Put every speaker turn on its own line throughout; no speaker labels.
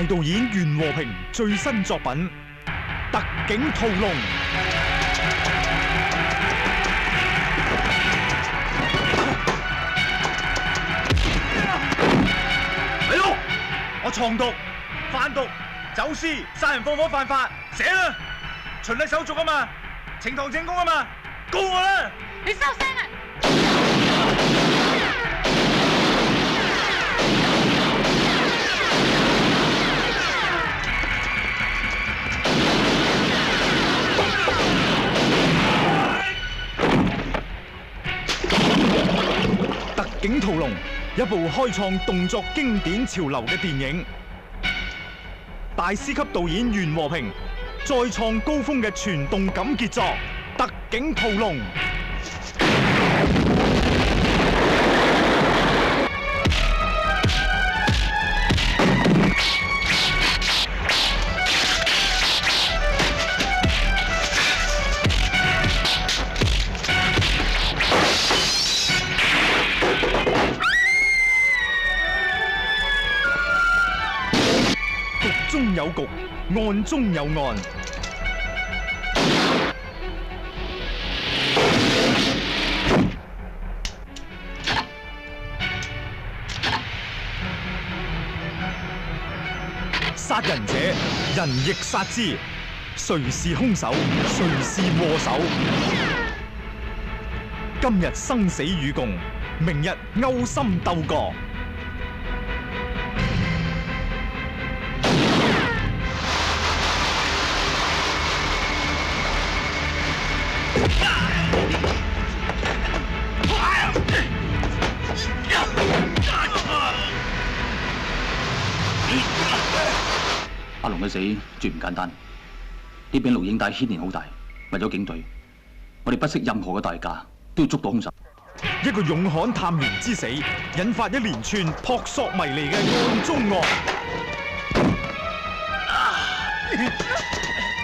導演袁和平最新作品《特警屠龍》。
嚟咯！我藏毒、販毒、走私、殺人放火犯法，寫啦！循例手續啊嘛，呈堂證供啊嘛，告我啦！
你收聲啊！
特警屠龍，一部開創動作經典潮流嘅電影。大師級導演袁和平再創高峰嘅全動感傑作《特警屠龍》。局中有局，案中有案。殺人者，人亦殺之。誰是兇手？誰是禍首？今日生死與共，明日勾心鬥角。
阿龍嘅死絕唔簡單，呢柄錄影帶牽連好大。為咗警隊，我哋不惜任何嘅代價都要捉到兇手。
一個勇悍探員之死，引發一連串撲朔迷離嘅案中案。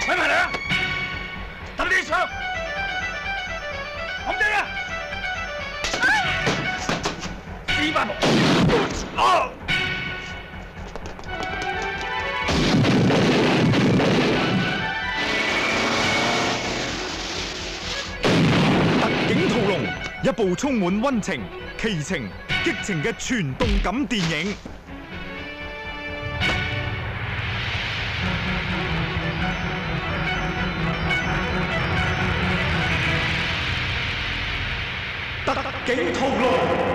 睇埋嚟啊！等你上，冚低啊！四百步。
特警屠龍，一部充滿溫情、奇情、激情嘅全動感電影。特警屠龍。